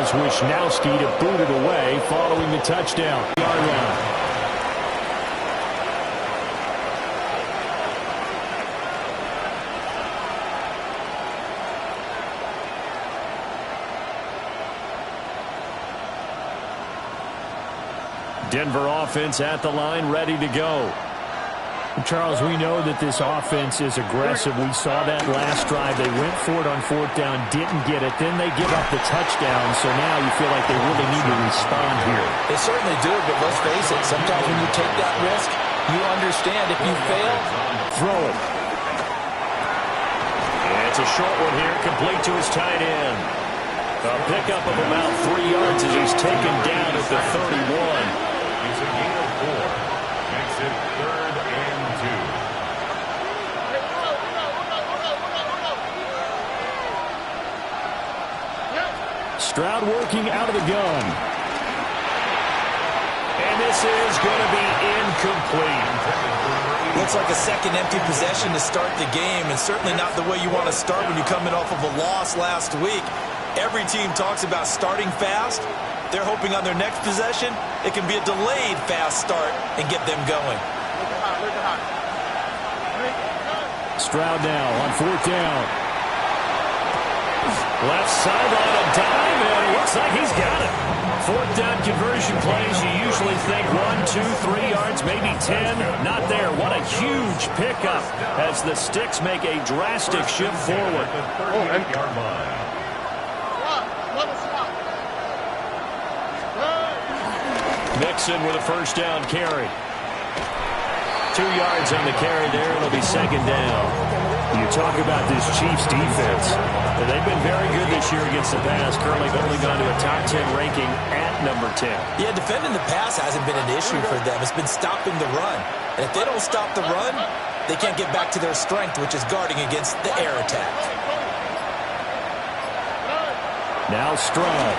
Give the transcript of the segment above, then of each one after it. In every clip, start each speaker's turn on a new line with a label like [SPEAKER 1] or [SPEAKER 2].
[SPEAKER 1] tells Wisnowski to boot it away following the touchdown. Yard line. Denver offense at the line, ready to go.
[SPEAKER 2] Charles, we know that this offense is aggressive. We saw that last drive. They went for it on fourth down, didn't get it. Then they give up the touchdown, so now you feel like they really need to respond here.
[SPEAKER 3] They certainly do, but let's face it, sometimes when you take that risk, you understand if you fail,
[SPEAKER 1] throw it. And it's a short one here, complete to his tight end. A pickup of about 3 yards as he's taken down at the 31.
[SPEAKER 4] It's a gain of 4. Makes it 3rd and 2.
[SPEAKER 1] Stroud working out of the gun. And this is going to be incomplete.
[SPEAKER 3] Looks like a second empty possession to start the game, and certainly not the way you want to start when you're coming off of a loss last week. Every team talks about starting fast. They're hoping on their next possession, it can be a delayed fast start and get them going.
[SPEAKER 1] Stroud now on fourth down. Left sideline, a dive, and it looks like he's got it. Fourth down conversion plays, you usually think 1, 2, 3 yards, maybe 10. Not there. What a huge pickup as the Sticks make a drastic shift forward. Mixon with a first down carry. 2 yards on the carry there. It'll be second down. You talk about this Chiefs defense. They've been very good this year against the pass. Currently only gone to a top 10 ranking at number 10.
[SPEAKER 3] Yeah, defending the pass hasn't been an issue for them. It's been stopping the run. And if they don't stop the run, they can't get back to their strength, which is guarding against the air attack.
[SPEAKER 1] Now Stroud.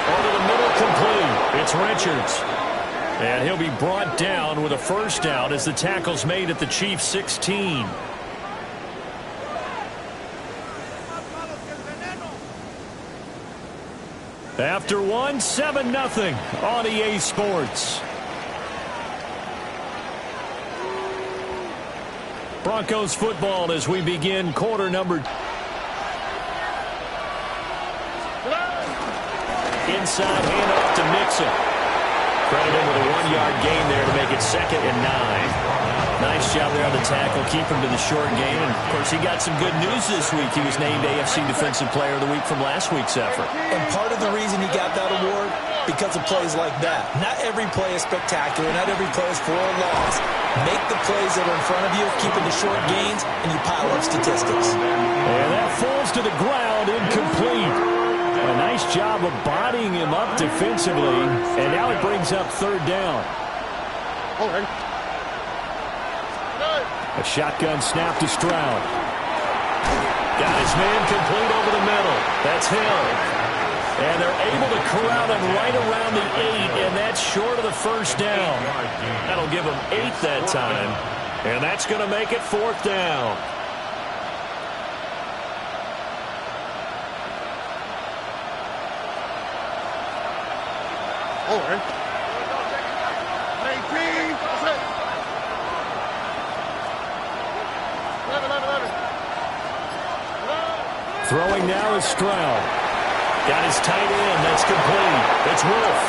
[SPEAKER 1] Over the middle, complete. It's Richards. And he'll be brought down with a first down as the tackle's made at the Chiefs' 16. After one, 7-0 on EA Sports. Broncos football as we begin quarter number. Inside handoff to Mixon. Credit him with a 1-yard gain there to make it 2nd and 9. Nice job there on the tackle. Keep him to the short game. And, of course, he got some good news this week. He was named AFC Defensive Player of the Week from last week's effort.
[SPEAKER 3] And part of the reason he got that award, because of plays like that. Not every play is spectacular. Not every play is for a loss. Make the plays that are in front of you, keeping the short gains, and you pile up statistics.
[SPEAKER 1] And that falls to the ground, incomplete. A nice job of bodying him up defensively, and now it brings up third down. A shotgun snap to Stroud. Got his man complete over the middle. That's Hill. And they're able to corral him right around the 8, and that's short of the first down. That'll give him 8 that time, and that's going to make it 4th down. Throwing now is Stroud. Got his tight end. That's complete. It's Wolf.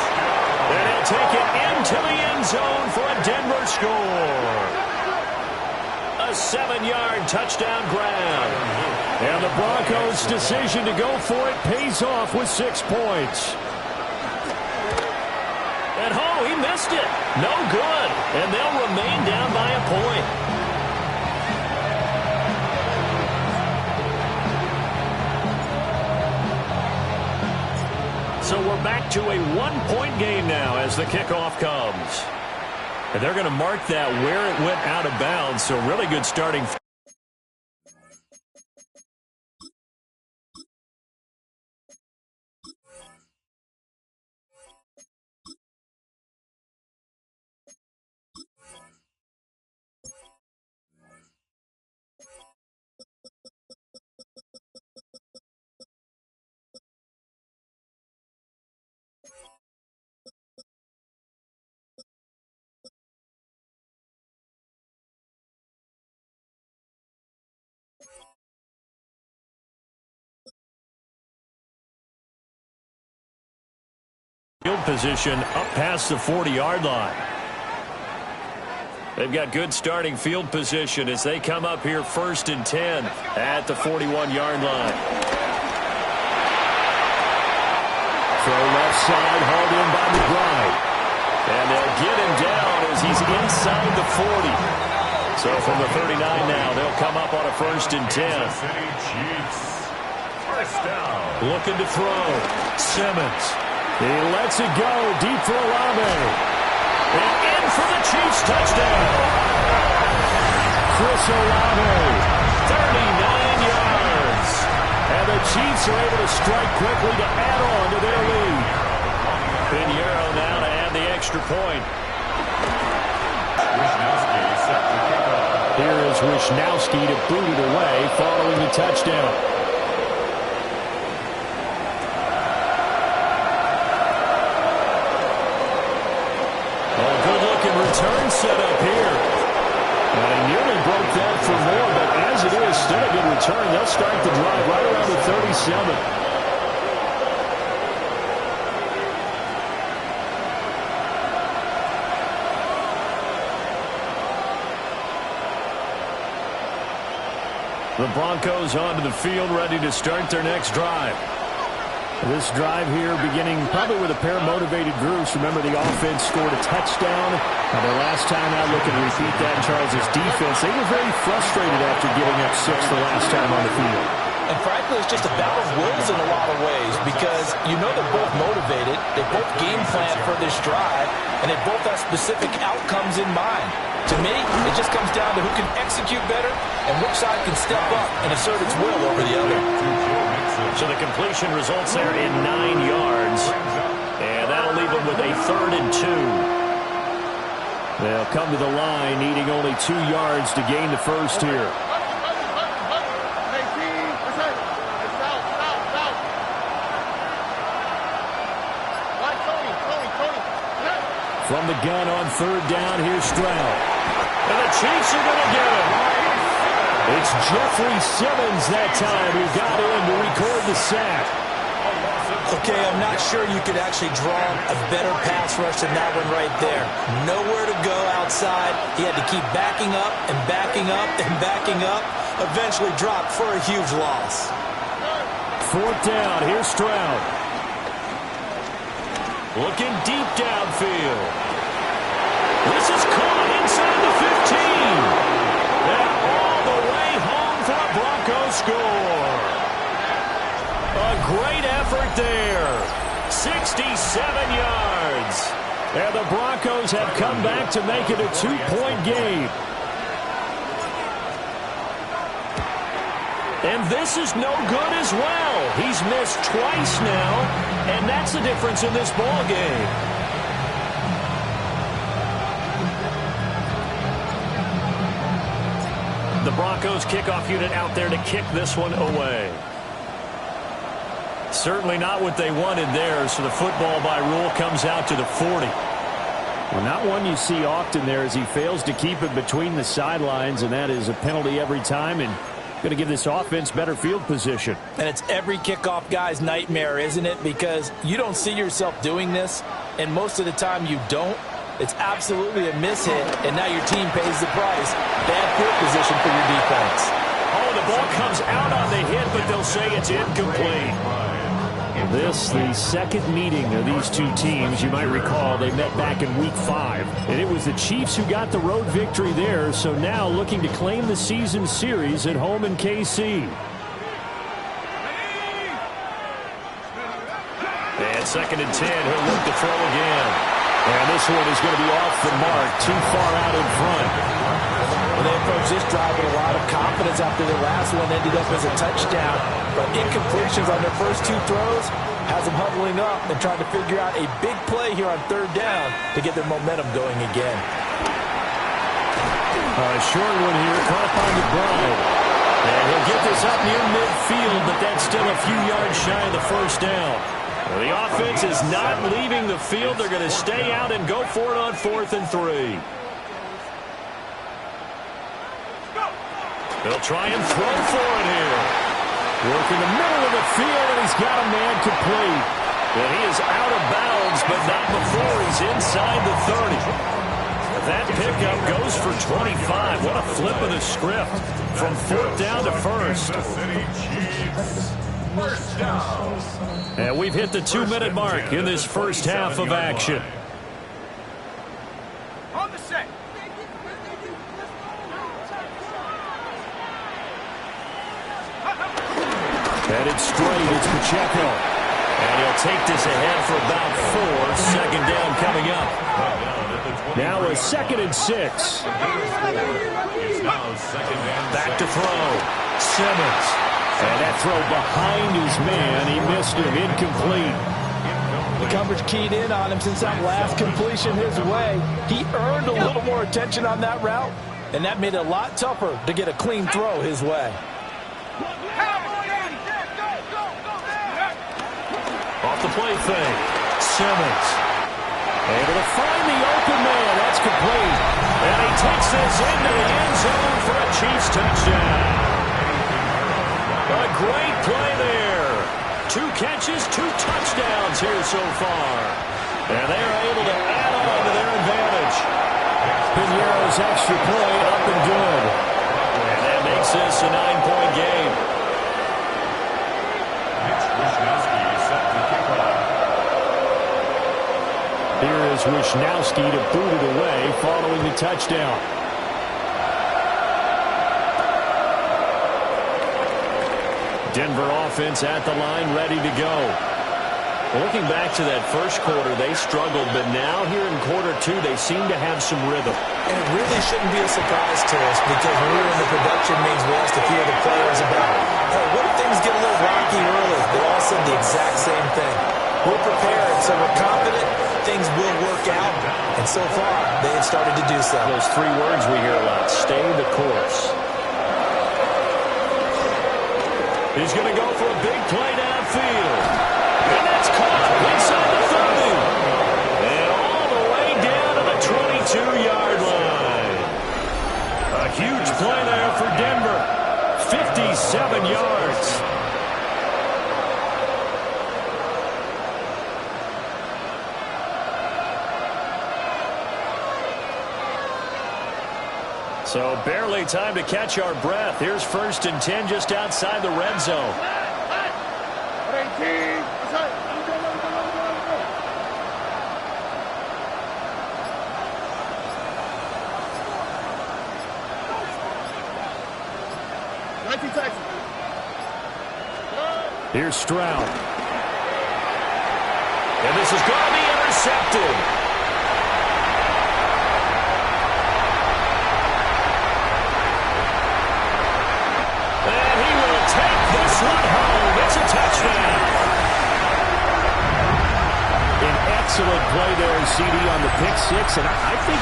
[SPEAKER 1] And he'll take it into the end zone for a Denver score. A 7-yard touchdown grab. And the Broncos' decision to go for it pays off with 6 points. And oh, he missed it. No good. And they'll remain down by a point. So we're back to a 1-point game now as the kickoff comes. And they're going to mark that where it went out of bounds. So really good starting. Field position up past the 40-yard line. They've got good starting field position as they come up here 1st and 10 at the 41-yard line.
[SPEAKER 2] Throw left side, hauled in by McBride.
[SPEAKER 1] And they'll get him down as he's inside the 40. So from the 39 now, they'll come up on a 1st and 10.
[SPEAKER 2] Looking to throw. Simmons. He lets it go deep for Olave.
[SPEAKER 1] And in for the Chiefs touchdown.
[SPEAKER 2] Chris Olave.
[SPEAKER 1] 39 yards.
[SPEAKER 2] And the Chiefs are able to strike quickly to add on to their lead.
[SPEAKER 1] Pinheiro now to add the extra point.
[SPEAKER 2] Here is Wishnowsky to boot it away following the touchdown.
[SPEAKER 1] Good-looking return set up here.
[SPEAKER 2] And they nearly broke that for more, but as it is, still a good return. They'll start the drive right around the 37.
[SPEAKER 1] The Broncos onto the field, ready to start their next drive.
[SPEAKER 2] This drive here beginning probably with a pair of motivated groups. Remember, the offense scored a touchdown. Their last time out, looking to repeat that in Charles' defense. They were very frustrated after giving up 6 the last time on the field.
[SPEAKER 3] And frankly, it's just a battle of wills in a lot of ways because you know they're both motivated. They both game plan for this drive, and they both have specific outcomes in mind. To me, it just comes down to who can execute better and which side can step up and assert its will over the other.
[SPEAKER 1] So the completion results there in 9 yards. And that'll leave them with a 3rd and 2.
[SPEAKER 2] They'll come to the line needing only 2 yards to gain the first here. From the gun on 3rd down, here's Stroud.
[SPEAKER 1] And the Chiefs are going to get him.
[SPEAKER 2] It's Jeffrey Simmons that time who got in to record the sack.
[SPEAKER 3] Okay, I'm not sure you could actually draw a better pass rush than that one right there. Nowhere to go outside. He had to keep backing up and backing up and backing up. Eventually dropped for a huge loss.
[SPEAKER 2] 4th down, here's Stroud.
[SPEAKER 1] Looking deep downfield. This is caught inside the 15. And all the way home for a Broncos score. A great effort there. 67 yards.
[SPEAKER 2] And the Broncos have come back to make it a 2-point game.
[SPEAKER 1] And this is no good as well. He's missed twice now, and that's the difference in this ball game. The Broncos kickoff unit out there to kick this one away. Certainly not what they wanted there, so the football by rule comes out to the 40.
[SPEAKER 2] Well, not one you see often there as he fails to keep it between the sidelines, and that is a penalty every time, and going to give this offense better field position.
[SPEAKER 3] And it's every kickoff guy's nightmare, isn't it? Because you don't see yourself doing this, and most of the time you don't. It's absolutely a miss-hit, and now your team pays the price. Bad field position for your defense.
[SPEAKER 1] Oh, the ball comes out on the hit, but they'll say it's incomplete.
[SPEAKER 2] This, the second meeting of these two teams. You might recall they met back in Week 5. And it was the Chiefs who got the road victory there, so now looking to claim the season series at home in KC.
[SPEAKER 1] And 2nd and 10, he'll look to throw again.
[SPEAKER 2] And this one is going to be off the mark, too far out in front.
[SPEAKER 3] Well, they approached this drive with a lot of confidence after the last one ended up as a touchdown. But incompletions on their first 2 throws has them huddling up and trying to figure out a big play here on 3rd down to get their momentum going again.
[SPEAKER 2] A short one here, caught by McBride.
[SPEAKER 1] And he'll get this up near midfield, but that's still a few yards shy of the first down. Well, the offense is not leaving the field. They're going to stay out and go for it on 4th and 3. They'll try and throw for it here.
[SPEAKER 2] Work in the middle of the field, and he's got a man complete.
[SPEAKER 1] And he is out of bounds, but not before he's inside the 30. That pickup goes for 25. What a flip of the script from 4th down to 1st.
[SPEAKER 4] First down.
[SPEAKER 1] And we've hit the 2-minute mark in this first half of action.
[SPEAKER 4] On the set.
[SPEAKER 1] Headed straight, it's Pacheco. And he'll take this ahead for about 4. Second down coming up.
[SPEAKER 2] Now a 2nd and 6.
[SPEAKER 1] Back to throw. Simmons.
[SPEAKER 2] And that throw behind his man. He missed him. Incomplete.
[SPEAKER 5] The coverage keyed in on him since that last completion his way. He earned a little more attention on that route, and that made it a lot tougher to get a clean throw his way.
[SPEAKER 1] Off the play fake. Simmons. Able to find the open man. That's complete. And he takes this into the end zone for a Chiefs touchdown. A great play there. 2 catches, 2 touchdowns here so far. And they are able to add on to their advantage.
[SPEAKER 2] Pinheiro's extra point up and good.
[SPEAKER 1] And that makes this a 9-point game.
[SPEAKER 2] Here is Wishnowski to boot it away following the touchdown.
[SPEAKER 1] Denver offense at the line, ready to go. Looking back to that first quarter, they struggled, but now here in quarter 2, they seem to have some rhythm.
[SPEAKER 3] And it really shouldn't be a surprise to us because when we were in the production meetings, we asked a few of the players about, hey, what if things get a little rocky early? They all said the exact same thing. We're prepared, so we're confident things will work out. And so far, they have started to do so.
[SPEAKER 1] Those 3 words we hear a lot, stay the course. He's going to go for a big play downfield. And that's caught inside the 30. And all the way down to the 22-yard line. A huge play there for Denver. 57 yards. So barely time to catch our breath. Here's 1st and 10 just outside the red zone.
[SPEAKER 2] Here's Stroud.
[SPEAKER 1] And this is going to be intercepted. And he will take this one home. It's a touchdown.
[SPEAKER 2] An excellent play there, CD, on the pick 6. And I think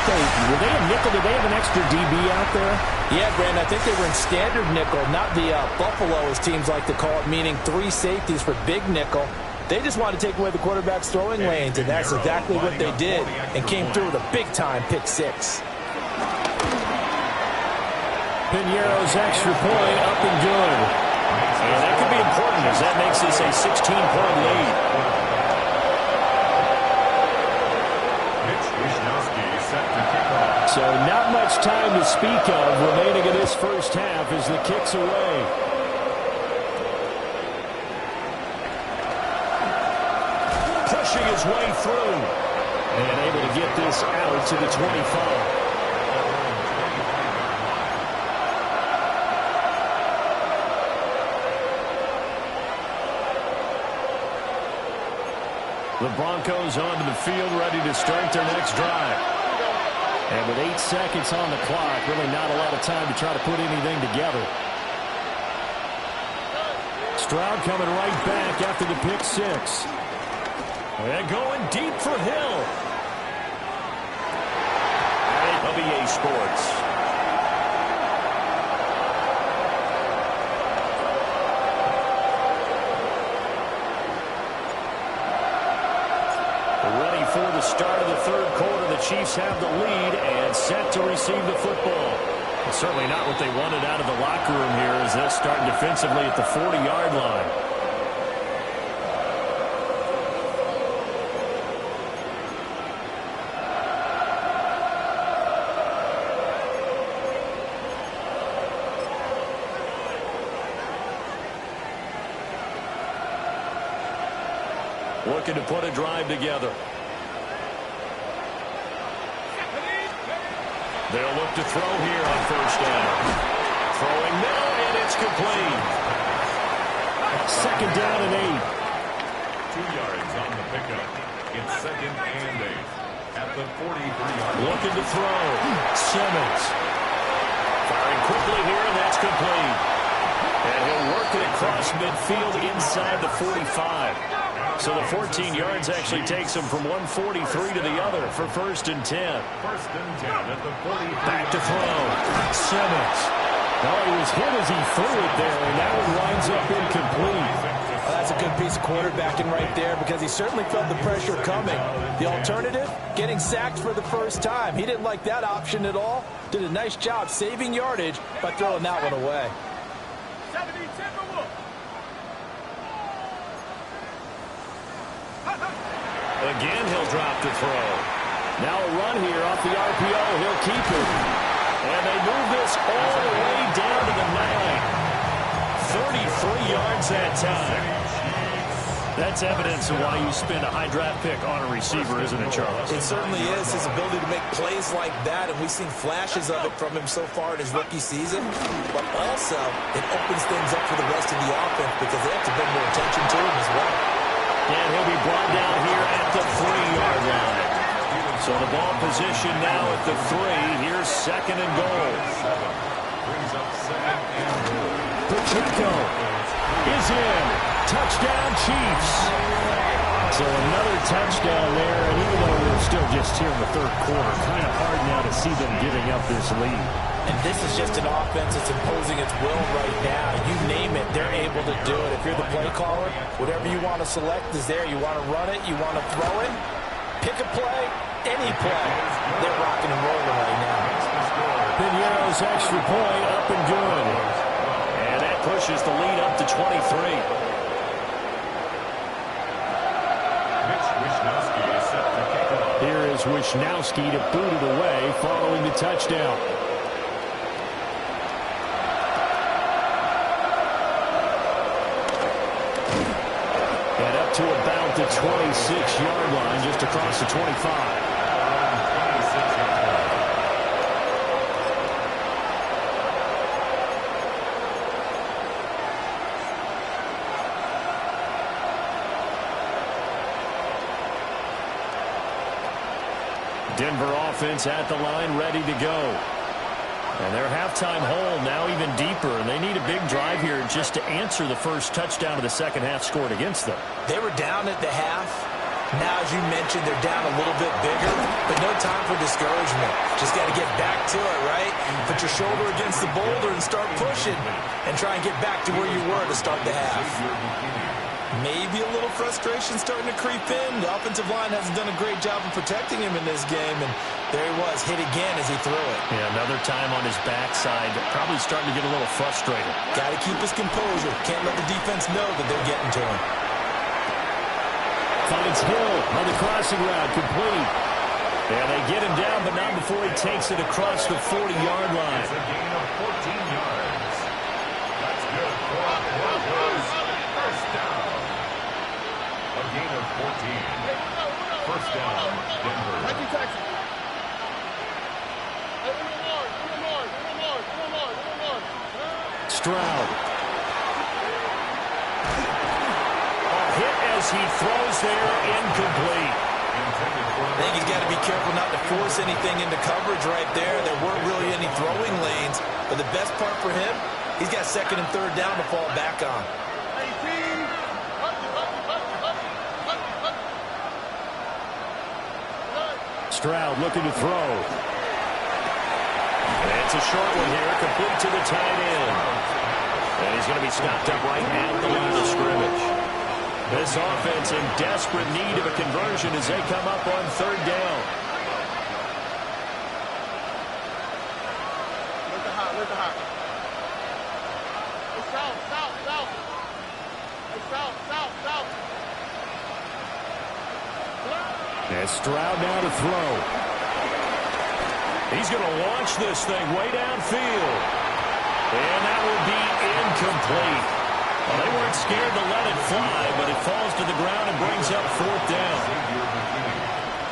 [SPEAKER 2] were they a nickel? Did they have an extra DB out there?
[SPEAKER 5] Yeah, Brandon, I think they were in standard nickel, not the Buffalo, as teams like to call it, meaning 3 safeties for big nickel. They just wanted to take away the quarterback's throwing lanes, and that's exactly what they did, and came through with a big-time pick 6.
[SPEAKER 2] Pinheiro's extra point up and good.
[SPEAKER 1] And that could be important as that makes this a 16-point lead.
[SPEAKER 2] So not much time to speak of remaining in this first half as the kick's away.
[SPEAKER 1] Pushing his way through.
[SPEAKER 2] And able to get this out to the 25.
[SPEAKER 1] The Broncos onto the field, ready to start their next drive.
[SPEAKER 2] And with 8 seconds on the clock, really not a lot of time to try to put anything together. Stroud coming right back after the pick 6.
[SPEAKER 1] And going deep for Hill. WBA Sports. Ready for the start of the third quarter. The Chiefs have the lead and set to receive the football. Well, certainly not what they wanted out of the locker room here as they'll start defensively at the 40-yard line. looking to put a drive together. They'll look to throw here on first down. Throwing middle, and it's complete.
[SPEAKER 2] Second down and 8.
[SPEAKER 4] 2 yards on the pickup. It's second and 8 at the 43-yard line.
[SPEAKER 1] Looking to throw. Simmons. Firing quickly here, and that's complete. And he'll work it across midfield inside the 45. So the 14 yards actually takes him from 143 to the other for first and 10.
[SPEAKER 4] First and 10 at the 43.
[SPEAKER 1] Back to throw. Simmons.
[SPEAKER 2] Oh, he was hit as he threw it there, and that one winds up incomplete.
[SPEAKER 5] Well, that's a good piece of quarterbacking right there because he certainly felt the pressure coming. The alternative, getting sacked for the first time. He didn't like that option at all. Did a nice job saving yardage by throwing that one away.
[SPEAKER 1] Again, he'll drop to throw.
[SPEAKER 2] Now a run here off the RPO. He'll keep it.
[SPEAKER 1] And they move this all the way down to the 9. 33 yards that time. That's evidence of why you spend a high draft pick on a receiver, isn't it, Charles?
[SPEAKER 3] It certainly is. His ability to make plays like that, and we've seen flashes of it from him so far in his rookie season. But also, it opens things up for the rest of the offense because they have to bring more attention to him as well.
[SPEAKER 1] And he'll be brought down here at the 3-yard line. So the ball position now at the 3. Here's second and goal.
[SPEAKER 4] Brings up second and goal.
[SPEAKER 2] Pacheco is in. Touchdown, Chiefs. So another touchdown there, and even though we're still just here in the third quarter, kind of hard now to see them giving up this lead.
[SPEAKER 5] And this is just an offense that's imposing its will right now. You name it, they're able to do it. If you're the play caller, whatever you want to select is there. You want to run it, you want to throw it, pick a play, any play. They're rocking and rolling right now.
[SPEAKER 2] Pinero's extra point up and good.
[SPEAKER 1] And that pushes the lead up to 23.
[SPEAKER 2] Here is Wisnowski to boot it away following the touchdown. And up to about the 26-yard line, just across the 25.
[SPEAKER 1] Denver offense at the line, ready to go. And their halftime hole now even deeper, and they need a big drive here just to answer the first touchdown of the second half scored against them.
[SPEAKER 3] They were down at the half. Now, as you mentioned, they're down a little bit bigger, but no time for discouragement. Just got to get back to it, right? Put your shoulder against the boulder and start pushing and try and get back to where you were to start the half. Maybe a little frustration starting to creep in. The offensive line hasn't done a great job of protecting him in this game, and there he was, hit again as he threw it.
[SPEAKER 1] Yeah, another time on his backside, probably starting to get a little frustrated.
[SPEAKER 3] Got to keep his composure. Can't let the defense know that they're getting to him.
[SPEAKER 2] Finds Hill on the crossing route, complete.
[SPEAKER 1] Yeah, they get him down, but not before he takes it across the 40-yard line.
[SPEAKER 4] It's a gain of 14 yards. That's good for first down. A gain of 14. First down, Denver.
[SPEAKER 2] Stroud.
[SPEAKER 1] Hit as he throws there, incomplete.
[SPEAKER 3] I think he's got to be careful not to force anything into coverage right there. There weren't really any throwing lanes, but the best part for him, he's got second and third down to fall back on.
[SPEAKER 2] Stroud looking to throw.
[SPEAKER 1] And it's a short one here, complete to the tight end. And he's going to be stopped up right at the line of scrimmage. This offense in desperate need of a conversion as they come up on third down.
[SPEAKER 6] Where's the hot? It's south. It's south.
[SPEAKER 2] And Stroud now to throw.
[SPEAKER 1] He's going to launch this thing way downfield. And that will be incomplete. They weren't scared to let it fly, but it falls to the ground and brings up 4th down.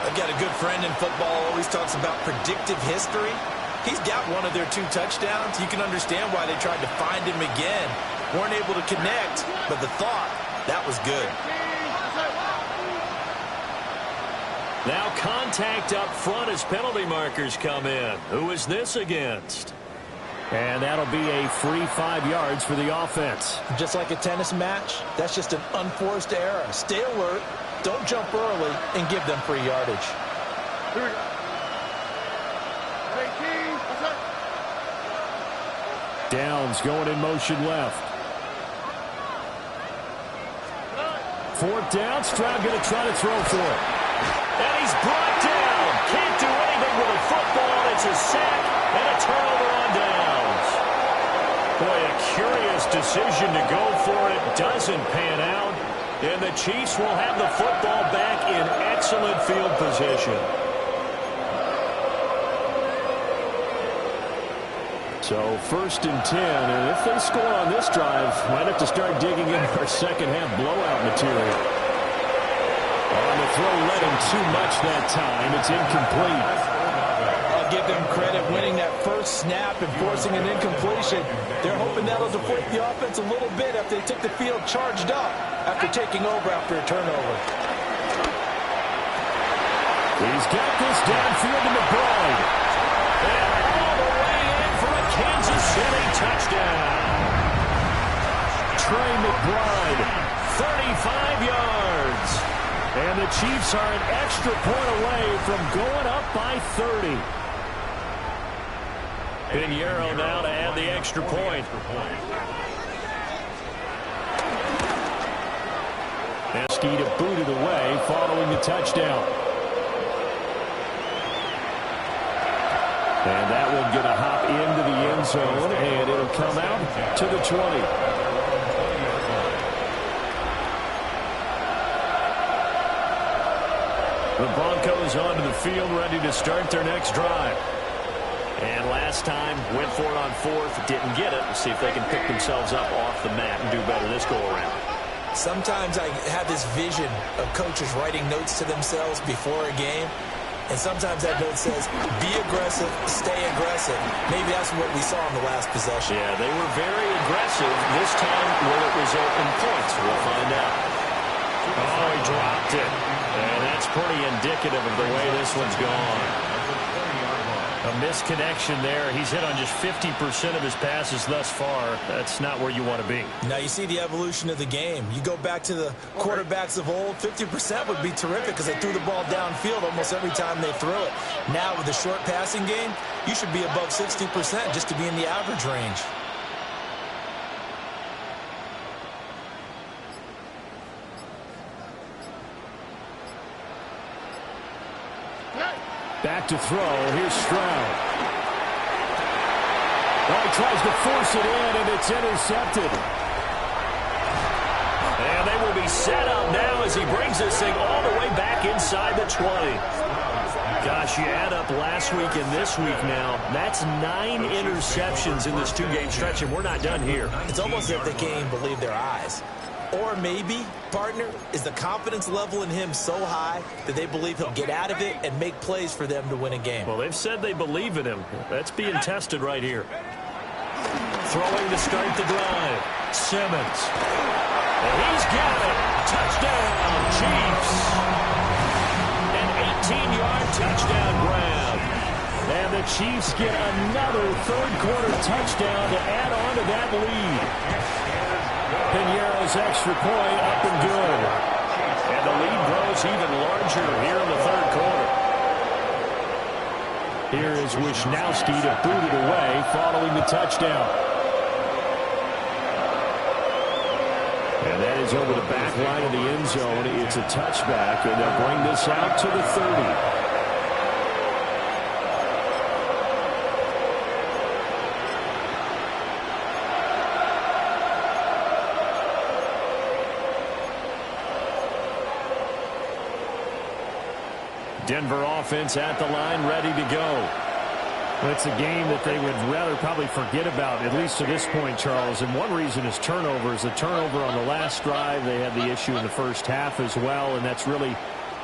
[SPEAKER 3] I've got a good friend in football who always talks about predictive history. He's got one of their 2 touchdowns. You can understand why they tried to find him again. Weren't able to connect, but the thought, that was good.
[SPEAKER 1] Now contact up front as penalty markers come in. Who is this against?
[SPEAKER 2] And that'll be a free 5 yards for the offense.
[SPEAKER 5] Just like a tennis match, that's just an unforced error. Stay alert, don't jump early, and give them free yardage.
[SPEAKER 6] Here we go. 18.
[SPEAKER 2] Downs going in motion left. 4th down. Stroud going to try to throw for it.
[SPEAKER 1] And he's brought down. Can't do anything with a football. It's a sack and a turnover on downs. Boy, a curious decision to go for it. Doesn't pan out. And the Chiefs will have the football back in excellent field position.
[SPEAKER 2] So 1st and 10, and if they score on this drive, might have to start digging in our second half blowout material. On the throw, led him too much that time. It's incomplete.
[SPEAKER 5] I'll give them credit winning that first snap and forcing an incompletion. They're hoping that'll deflate the offense a little bit after they took the field charged up after taking over after a turnover.
[SPEAKER 2] He's got this downfield to McBride.
[SPEAKER 1] And all the way in for a Kansas City touchdown.
[SPEAKER 2] Trey McBride,
[SPEAKER 1] 35 yards.
[SPEAKER 2] and the Chiefs are an extra point away from going up by 30.
[SPEAKER 1] Pinheiro now to add the extra point.
[SPEAKER 2] Eski to boot it away following the touchdown. And that one going to hop into the end zone, and it'll come out to the 20.
[SPEAKER 1] The Broncos onto the field, ready to start their next drive. And last time, went for it on fourth, didn't get it. Let's see if they can pick themselves up off the mat and do better this go-around.
[SPEAKER 3] Sometimes I have this vision of coaches writing notes to themselves before a game. And sometimes that note says, be aggressive, stay aggressive. Maybe that's what we saw in the last possession.
[SPEAKER 1] Yeah, they were very aggressive. This time, will it result in points? We'll find out. Oh, he dropped it. And that's pretty indicative of the way this one's gone. A misconnection there. He's hit on just 50% of his passes thus far. That's not where you want to be.
[SPEAKER 3] Now you see the evolution of the game. You go back to the quarterbacks of old, 50% would be terrific because they threw the ball downfield almost every time they threw it. Now with the short passing game, you should be above 60% just to be in the average range.
[SPEAKER 2] Back to throw. Here's Stroud. Well, he tries to force it in, and it's intercepted.
[SPEAKER 1] And they will be set up now as he brings this thing all the way back inside the 20. Gosh, you add up last week and this week now. That's 9 interceptions in this two-game stretch, and we're not done here.
[SPEAKER 3] It's almost as if they can't even believe their eyes. Or maybe, partner, is the confidence level in him so high that they believe he'll get out of it and make plays for them to win a game.
[SPEAKER 1] Well, they've said they believe in him. That's being tested right here. Throwing to start the drive. Simmons. And he's got it. Touchdown, Chiefs. An 18-yard touchdown grab.
[SPEAKER 2] And the Chiefs get another third-quarter touchdown to add on to that lead. Pinheiro's extra point up and good.
[SPEAKER 1] And the lead grows even larger here in the third quarter.
[SPEAKER 2] Here is Wisnowski to boot it away following the touchdown. And that is over the back line of the end zone. It's a touchback, and they'll bring this out to the 30. Denver offense at the line, ready to go. Well, it's a game that they would rather probably forget about, at least to this point, Charles. And one reason is turnovers. The turnover on the last drive, they had the issue in the first half as well, and that's really,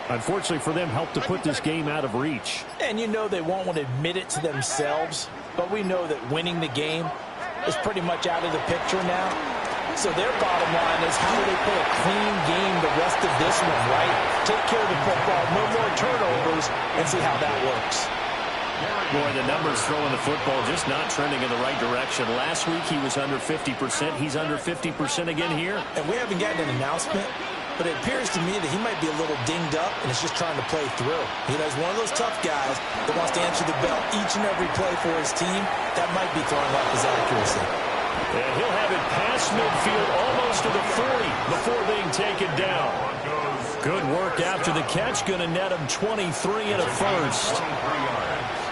[SPEAKER 2] unfortunately for them, helped to put this game out of reach.
[SPEAKER 5] And you know they won't want to admit it to themselves, but we know that winning the game is pretty much out of the picture now. So their bottom line is, how do they play a clean game the rest of this one, right? Take care of the football, no more turnovers, and see how that works.
[SPEAKER 2] Boy, the numbers throwing the football just not trending in the right direction. Last week he was under 50%. He's under 50% again here.
[SPEAKER 5] And we haven't gotten an announcement, but it appears to me that he might be a little dinged up and is just trying to play through. You know, he's one of those tough guys that wants to answer the bell each and every play for his team. That might be throwing off his accuracy.
[SPEAKER 1] And he'll have it past midfield almost to the 40 before being taken down. Good work after the catch. Going to net him 23 and a first.
[SPEAKER 4] 23 yards.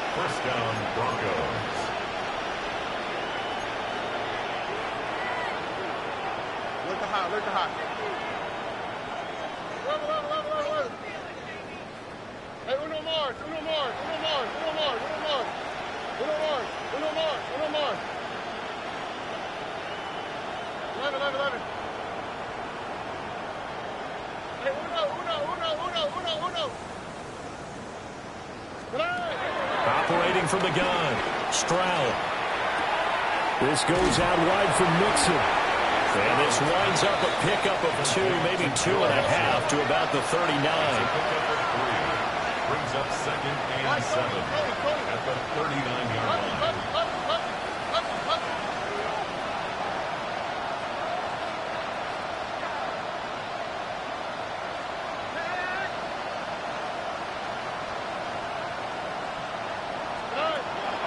[SPEAKER 4] First down, Broncos.
[SPEAKER 6] Look high, look high. Hey, uno more, uno more, uno more, uno more, uno more. Uno more, uno more, uno more. 11. Hey, uno.
[SPEAKER 1] Operating from the gun, Stroud. This goes out wide from Mixon. And this winds up a pickup of 2, maybe 2.5 to about the 39.
[SPEAKER 4] Brings up 2nd and 7 at the 39-yard line.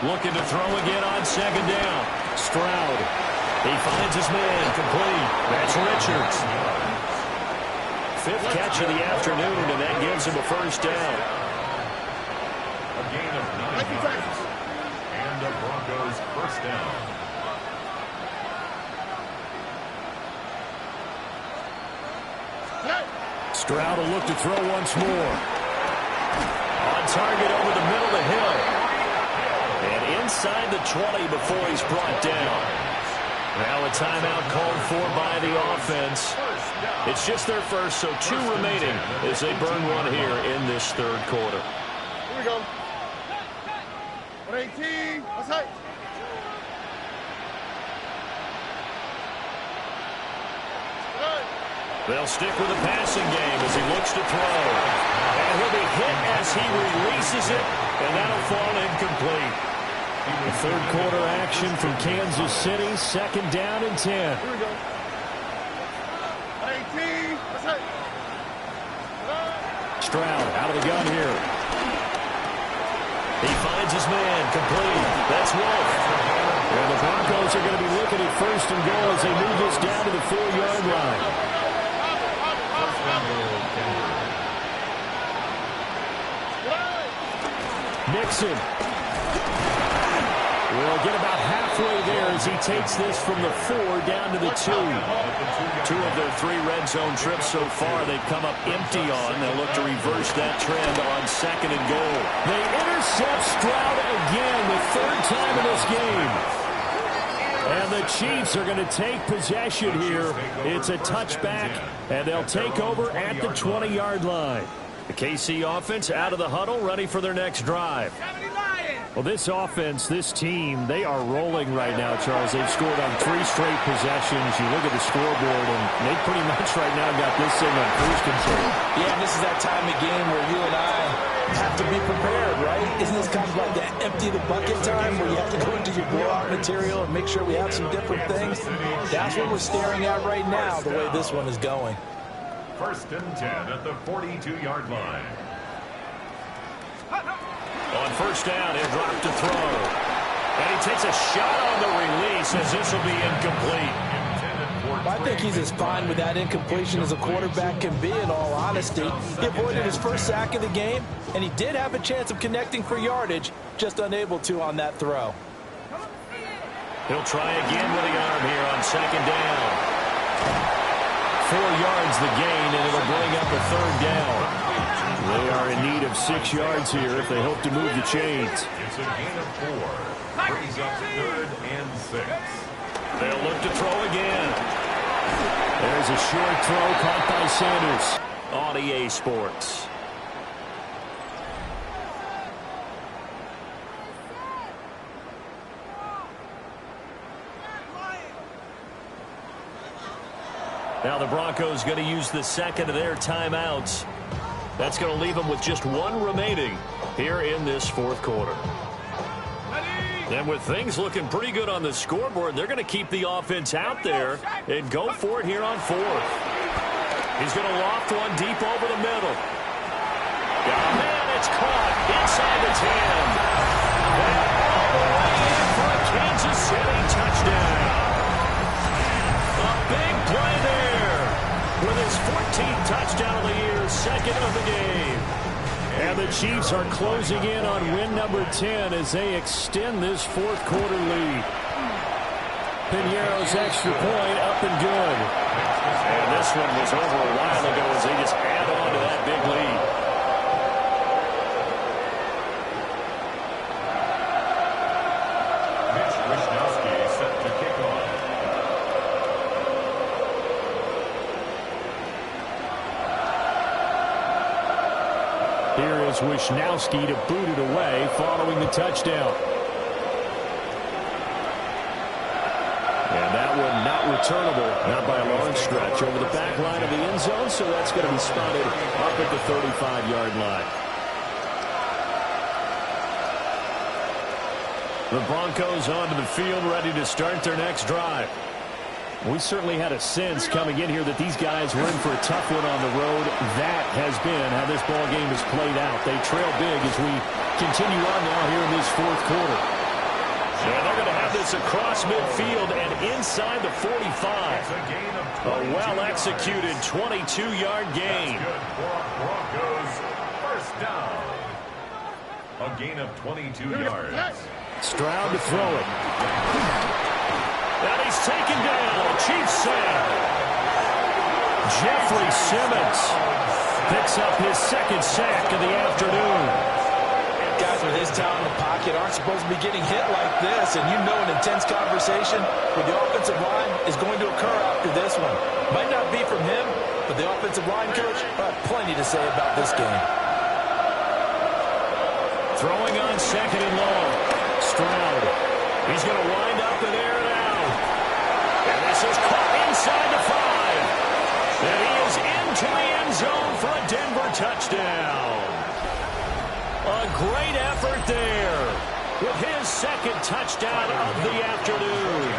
[SPEAKER 1] Looking to throw again on 2nd down. Stroud. He finds his man complete. That's Richards. 5th catch of the afternoon, and that gives him a first down.
[SPEAKER 4] A gain of 9 yards. And the Broncos first down.
[SPEAKER 1] Stroud will look to throw once more. On target over the middle of the hill. And inside the 20 before he's brought down. Now a timeout called for by the offense. It's just their first, so 2 remaining as they burn one here in this 3rd quarter.
[SPEAKER 6] Here we go. 118. Let's hit.
[SPEAKER 1] They'll stick with the passing game as he looks to throw. And he'll be hit as he releases it, and that'll fall incomplete. The 3rd quarter action from Kansas City, 2nd down and 10.
[SPEAKER 6] Here we go. 18. Let's hit.
[SPEAKER 1] Stroud out of the gun here. He finds his man, complete. That's Wolf. And the Broncos are going to be looking at 1st and goal as they move this down to the 4-yard line. Nixon will get about halfway there as he takes this from the 4 down to the 2. 2 of their 3 red zone trips so far they've come up empty on. They'll look to reverse that trend on 2nd and goal. They intercept Stroud again, the 3rd time in this game. And the Chiefs are going to take possession here. It's a touchback, and they'll take over at the 20-yard line. The KC offense out of the huddle, ready for their next drive. Well, this offense, this team, they are rolling right now, Charles. They've scored on 3 straight possessions. You look at the scoreboard, and they pretty much right now got this thing on cruise control.
[SPEAKER 5] Yeah, and this is that time of game where you and I have to be prepared, right? Isn't this kind of like that empty the bucket time where you have to go into your blowout material and make sure we have some different things? That's what we're staring at right now, the way this one is going.
[SPEAKER 4] 1st and 10 at the 42-yard line.
[SPEAKER 1] On 1st down, he'll drop to throw. And he takes a shot on the release as this will be incomplete.
[SPEAKER 5] I think he's as fine with that incompletion as a quarterback can be, in all honesty. He avoided his first sack of the game, and he did have a chance of connecting for yardage, just unable to on that throw.
[SPEAKER 1] He'll try again with the arm here on 2nd down. 4 yards the gain, and it'll bring up a 3rd down.
[SPEAKER 2] They are in need of 6 yards here if they hope to move the chains.
[SPEAKER 4] It's a gain of 4. Brings up 3rd and 6.
[SPEAKER 1] They'll look to throw again.
[SPEAKER 2] There's a short throw caught by Sanders.
[SPEAKER 1] On EA Sports. Now the Broncos going to use the second of their timeouts. That's going to leave them with just 1 remaining here in this 4th quarter. And with things looking pretty good on the scoreboard, they're going to keep the offense out there and go for it here on 4th. He's going to loft one deep over the middle. Oh, man, it's caught inside the 10. And all the way in for a Kansas City touchdown. A big play there with his 14th touchdown of the year, 2nd of the game.
[SPEAKER 2] And the Chiefs are closing in on win number 10 as they extend this 4th quarter lead. Piñeiro's extra point up and good.
[SPEAKER 1] And this one was over a while ago as they just add on to that big lead.
[SPEAKER 4] Mitch Wishnowsky set to kick off.
[SPEAKER 2] Here is Wishnowsky to boot it away following the touchdown. And that one not returnable, not by a long stretch, over the back line of the end zone, so that's going to be spotted up at the 35-yard line. The Broncos onto the field, ready to start their next drive. We certainly had a sense coming in here that these guys were in for a tough one on the road. That has been how this ball game has played out. They trail big as we continue on now here in this 4th quarter.
[SPEAKER 1] And they're going to have this across midfield and inside the 45. A well-executed 22-yard gain.
[SPEAKER 4] Good for Broncos. First down. A gain of 22 yards.
[SPEAKER 2] Stroud to throw it.
[SPEAKER 1] And he's taken down. Chiefs sack. Jeffrey Simmons picks up his 2nd sack of the afternoon.
[SPEAKER 5] Guys with his talent in the pocket aren't supposed to be getting hit like this, and you know an intense conversation with the offensive line is going to occur after this one. Might not be from him, but the offensive line coach will have plenty to say about this game.
[SPEAKER 1] Throwing on 2nd and long. Stroud. He's going to wind up in air and out. And this is caught inside the 5. And he is into the end zone for a Denver touchdown. A great effort there with his 2nd touchdown of the afternoon.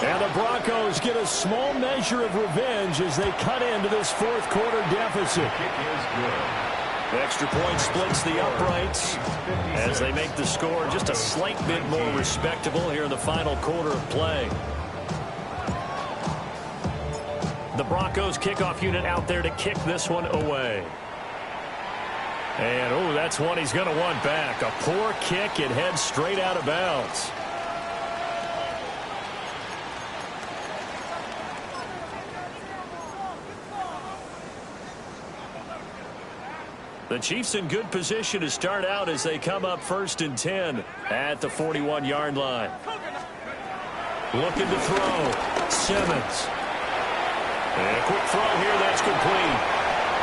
[SPEAKER 2] And the Broncos get a small measure of revenge as they cut into this 4th quarter deficit.
[SPEAKER 4] Kick is good.
[SPEAKER 1] The extra point splits the uprights as they make the score just a slight bit more respectable here in the final quarter of play. The Broncos kickoff unit out there to kick this one away. And, oh, that's one he's going to want back. A poor kick. It heads straight out of bounds. The Chiefs in good position to start out as they come up 1st and 10 at the 41-yard line. Looking to throw. Simmons. And a quick throw here. That's complete.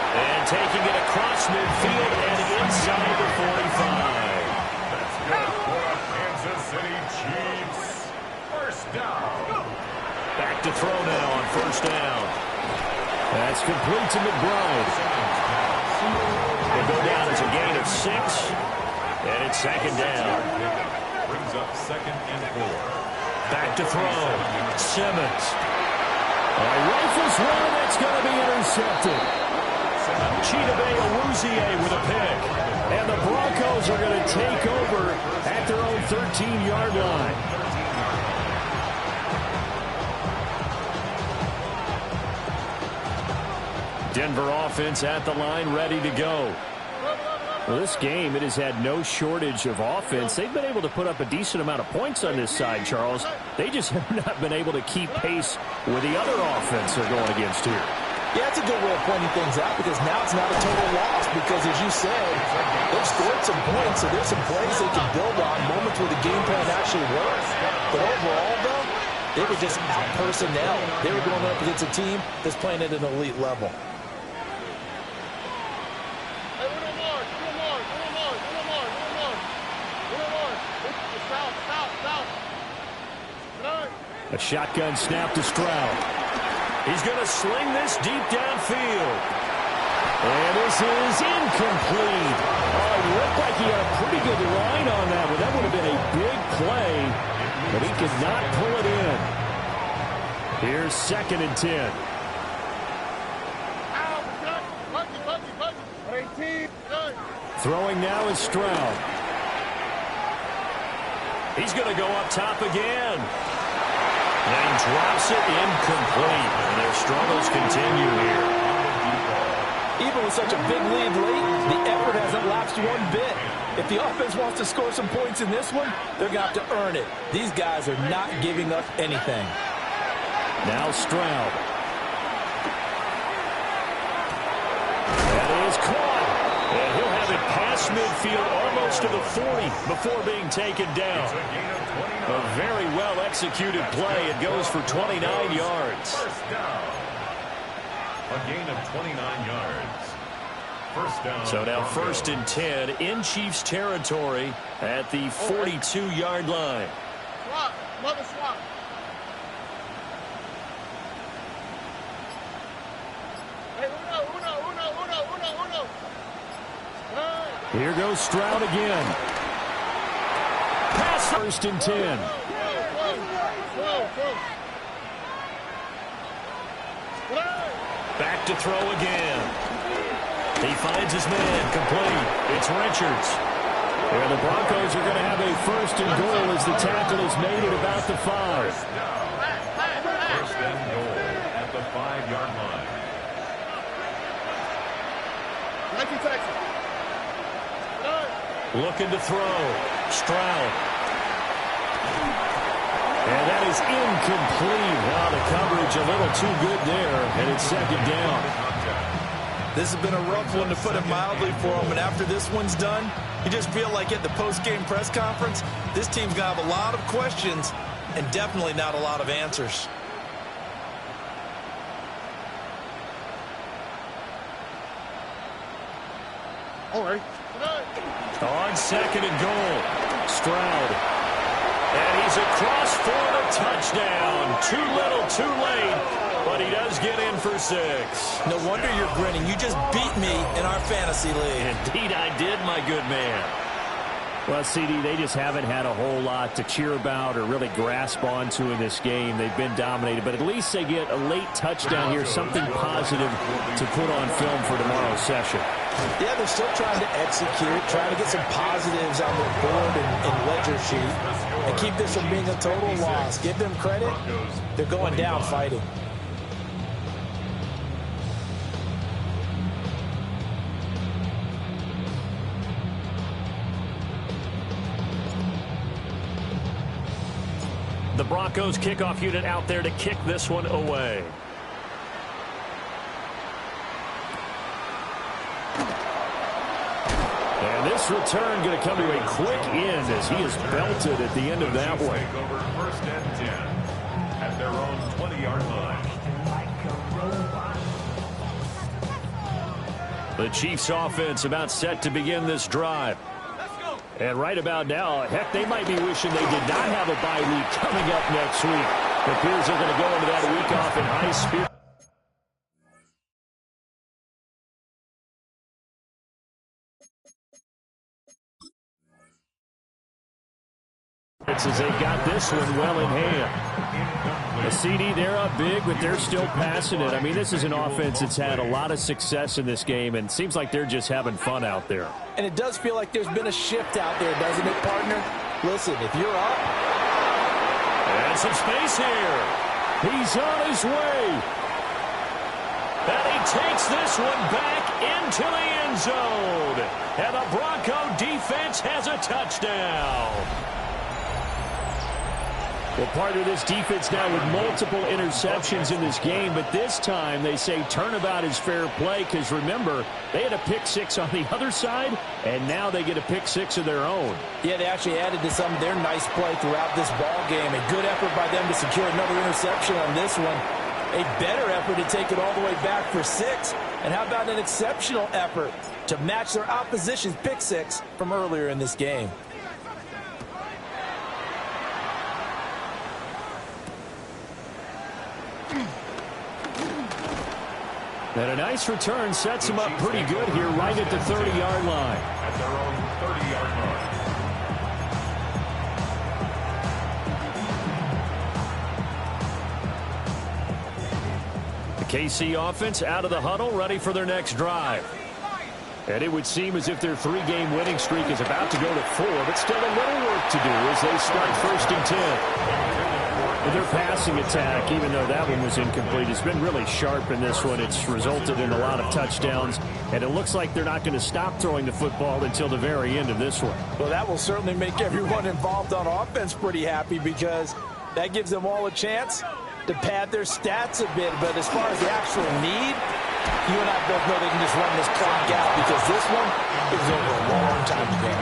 [SPEAKER 1] And taking it across midfield and inside the 45.
[SPEAKER 4] That's good for Kansas City Chiefs. First down.
[SPEAKER 1] Back to throw now on 1st down.
[SPEAKER 2] That's complete to McBride.
[SPEAKER 1] Will go down as a gain of 6. And it's 2nd down.
[SPEAKER 4] Brings up 2nd and 4.
[SPEAKER 1] Back to throw. Simmons.
[SPEAKER 2] Rifles one that's going to be intercepted.
[SPEAKER 1] Chidobe Awuzie with a pick.
[SPEAKER 2] And the Broncos are going to take over at their own 13-yard line.
[SPEAKER 1] Denver offense at the line, ready to go.
[SPEAKER 2] Well, this game, it has had no shortage of offense. They've been able to put up a decent amount of points on this side, Charles. They just have not been able to keep pace with the other offense they're going against here.
[SPEAKER 5] Yeah, that's a good way of pointing things out because now it's not a total loss because, as you said, they've scored some points, so there's some plays they can build on, moments where the game plan actually works. But overall, though, they were just personnel. They were going up against a team that's playing at an elite level.
[SPEAKER 2] A shotgun snap to Stroud.
[SPEAKER 1] He's going to sling this deep downfield. And this is incomplete.
[SPEAKER 2] Oh, it looked like he had a pretty good line on that one. That would have been a big play, but he could not pull it in. Here's 2nd and 10. Throwing now is Stroud.
[SPEAKER 1] He's going to go up top again. And he drops it incomplete. And their struggles continue here.
[SPEAKER 5] Even with such a big lead late, the effort hasn't lapsed one bit. If the offense wants to score some points in this one, they're going to have to earn it. These guys are not giving up anything.
[SPEAKER 2] Now Stroud. That is caught.
[SPEAKER 1] And he'll have it past midfield almost to the 40 before being taken down. A very well-executed play. It goes for 29 yards.
[SPEAKER 4] First down. A gain of 29 yards. First down.
[SPEAKER 1] So now 1st and 10 in Chiefs territory at the 42-yard line.
[SPEAKER 6] Swap. Mother swap. Hey, uno.
[SPEAKER 2] Here goes Stroud again. Pass 1st and 10.
[SPEAKER 1] Back to throw again. He finds his man, complete. It's Richards.
[SPEAKER 2] And the Broncos are going to have a 1st and goal as the tackle is made at about the 5.
[SPEAKER 4] First and goal at the 5-yard line.
[SPEAKER 1] Looking to throw. Stroud. And that is incomplete. Wow, the coverage a little too good there, and it's 2nd down.
[SPEAKER 3] This has been a rough one, to put it mildly, for them. And after this one's done, you just feel like at the post-game press conference, this team's going to have a lot of questions and definitely not a lot of answers.
[SPEAKER 6] All right.
[SPEAKER 1] On 2nd and goal. Stroud. And he's across for the touchdown. Too little, too late. But he does get in for 6.
[SPEAKER 3] No wonder you're grinning. You just beat me in our fantasy league.
[SPEAKER 1] Indeed I did, my good man.
[SPEAKER 2] Well, CD, they just haven't had a whole lot to cheer about or really grasp onto in this game. They've been dominated, but at least they get a late touchdown here, something positive to put on film for tomorrow's session.
[SPEAKER 5] Yeah, they're still trying to execute, trying to get some positives on their board and ledger sheet and keep this from being a total loss. Give them credit. They're going down fighting.
[SPEAKER 1] The Broncos kickoff unit out there to kick this one away.
[SPEAKER 2] And this return going to come to a quick end as he is belted at the end of that one.
[SPEAKER 4] Take over 1st and 10 at their own 20-yard line.
[SPEAKER 1] The Chiefs offense about set to begin this drive.
[SPEAKER 2] And right about now, heck, they might be wishing they did not have a bye week coming up next week. It appears they're going to go into that week off in high spirit. As they got this one well in hand. The CD, they're up big, but they're still passing it. I mean, this is an offense that's had a lot of success in this game, and seems like they're just having fun out there.
[SPEAKER 5] And it does feel like there's been a shift out there, doesn't it, partner? Listen, if you're up.
[SPEAKER 1] And some space here.
[SPEAKER 2] He's on his way.
[SPEAKER 1] And he takes this one back into the end zone. And the Bronco defense has a touchdown.
[SPEAKER 2] Well, part of this defense now with multiple interceptions in this game, but this time they say turnabout is fair play because, remember, they had a pick six on the other side, and now they get a pick six of their own.
[SPEAKER 5] Yeah, they actually added to some of their nice play throughout this ball game. A good effort by them to secure another interception on this one. A better effort to take it all the way back for 6. And how about an exceptional effort to match their opposition's pick six from earlier in this game?
[SPEAKER 2] And a nice return sets them up pretty good here right at the 30-yard line.
[SPEAKER 4] At their own 30-yard line.
[SPEAKER 2] The KC offense out of the huddle, ready for their next drive. And it would seem as if their 3-game winning streak is about to go to 4, but still a little work to do as they start 1st and 10. Their passing attack, even though that one was incomplete, has been really sharp in this one. It's resulted in a lot of touchdowns, and it looks like they're not going to stop throwing the football until the very end of this one.
[SPEAKER 5] Well, that will certainly make everyone involved on offense pretty happy because that gives them all a chance to pad their stats a bit. But as far as the actual need, you and I both know they can just run this clock out because this one is over a long time ago.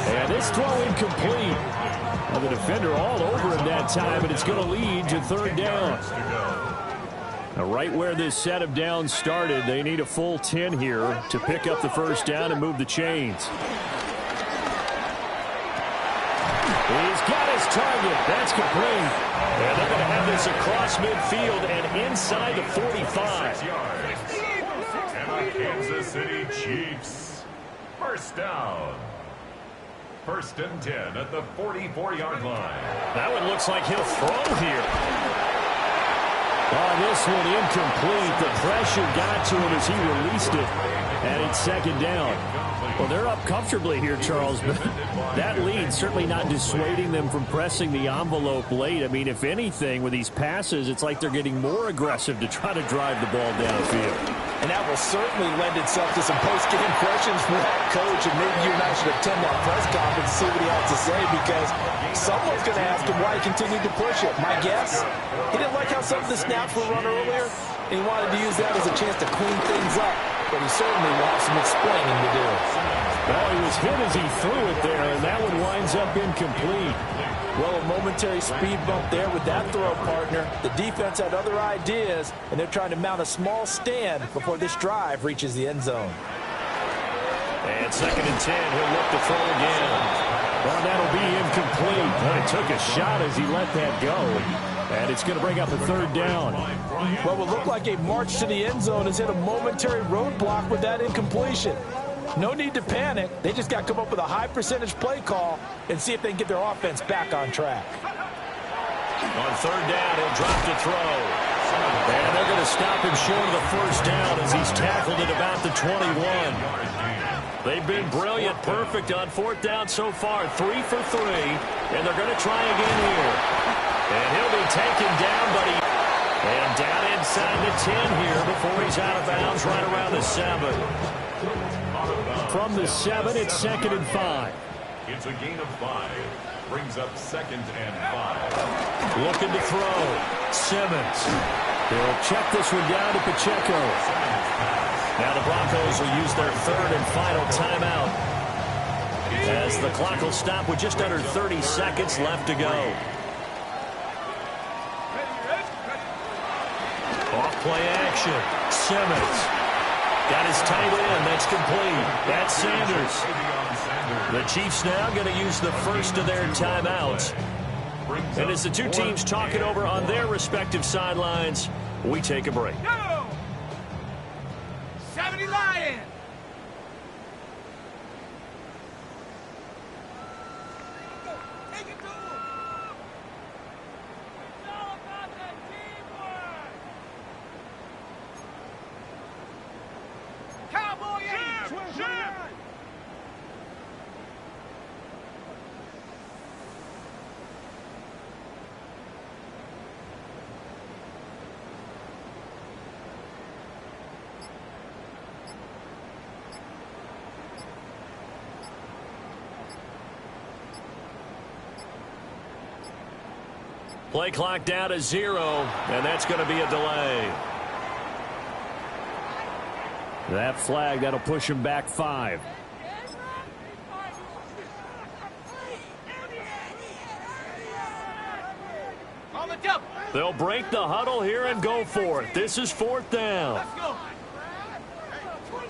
[SPEAKER 2] And this throw incomplete. Well, the defender all over him that time, and it's going to lead to 3rd down. Now, right where this set of downs started, they need a full 10 here to pick up the 1st down and move the chains. He's got his target. That's complete. And they're going to have this across midfield and inside the 45.
[SPEAKER 4] And the Kansas City Chiefs. 1st down. 1st and 10 at the 44-yard line.
[SPEAKER 2] That one looks like he'll throw here. Oh, this one incomplete. The pressure got to him as he released it. And it's 2nd down. Well, they're up comfortably here, Charles, but that lead certainly not dissuading them from pressing the envelope late. I mean, if anything, with these passes, it's like they're getting more aggressive to try to drive the ball downfield.
[SPEAKER 5] And that will certainly lend itself to some post-game questions from that coach, and maybe you and I should attend that press conference and see what he has to say, because someone's going to ask him why he continued to push it. My guess, he didn't like how some of the snaps were run earlier, and he wanted to use that as a chance to clean things up, but he certainly will have some explaining to do.
[SPEAKER 2] Well, he was hit as he threw it there, and that one winds up incomplete.
[SPEAKER 5] Well, a momentary speed bump there with that throw, partner. The defense had other ideas, and they're trying to mount a small stand before this drive reaches the end zone.
[SPEAKER 2] And 2nd and 10, he'll look to throw again. Well, that'll be incomplete. Well, he took a shot as he let that go. And it's going to bring up a 3rd down.
[SPEAKER 5] Well, what looked like a march to the end zone has hit a momentary roadblock with that incompletion. No need to panic. They just got to come up with a high percentage play call and see if they can get their offense back on track.
[SPEAKER 2] On 3rd down, he'll drop to throw. And they're going to stop him short of the 1st down as he's tackled at about the 21. They've been brilliant, perfect on 4th down so far. 3 for 3, and they're going to try again here. And he'll be taken down, and down inside the 10 here before he's out of bounds right around the 7. From the 7, it's 2nd and 5.
[SPEAKER 4] It's a gain of 5. Brings up 2nd and 5.
[SPEAKER 2] Looking to throw. Simmons. They'll check this one down to Pacheco. Now the Broncos will use their 3rd and final timeout, as the clock will stop with just under 30 seconds left to go. Off play action. Simmons. Got his tight end. That's complete. That's Sanders. The Chiefs now going to use the first of their timeouts. And as the two teams talk it over on their respective sidelines, we take a break.
[SPEAKER 6] 70 Lions! Take it to him! It's all about that teamwork! Cowboy aim!
[SPEAKER 1] Play clock down to 0, and that's going to be a delay.
[SPEAKER 2] That flag, that'll push him back 5.
[SPEAKER 1] They'll break the huddle here and go for it. This is 4th down.
[SPEAKER 6] Let's go.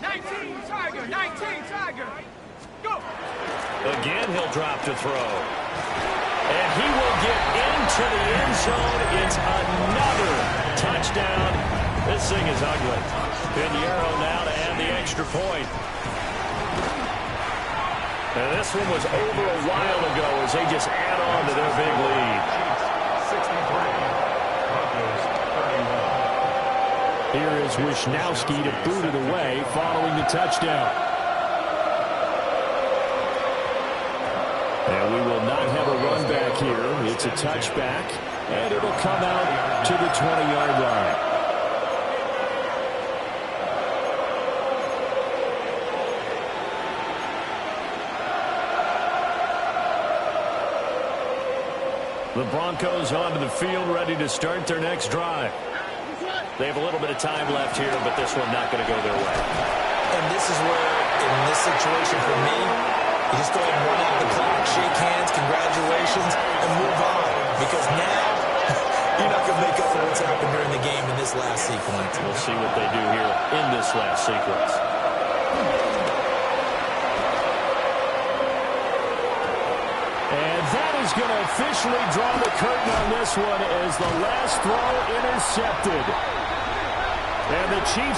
[SPEAKER 6] 19 Tiger, 19 Tiger. Go.
[SPEAKER 1] Again, he'll drop to throw. And he will get into the end zone. It's another touchdown. This thing is ugly. Pinheiro now to add the extra point. And this one was over a while ago as they just add on to their big lead.
[SPEAKER 4] 63. Broncos 31.
[SPEAKER 2] Here is Wisnowski to boot it away following the touchdown. And we will not have a run back here. It's a touchback, and it'll come out to the 20-yard line. The Broncos onto the field, ready to start their next drive.
[SPEAKER 1] They have a little bit of time left here, but this one not going to go their way.
[SPEAKER 3] And this is where, in this situation for me, you just go ahead and run out the clock, shake hands, congratulations, and move on. Because now, you're not going to make up for what's happened during the game in this last sequence.
[SPEAKER 1] We'll see what they do here in this last sequence.
[SPEAKER 2] And that is going to officially draw the curtain on this one as the last throw intercepted. And the Chiefs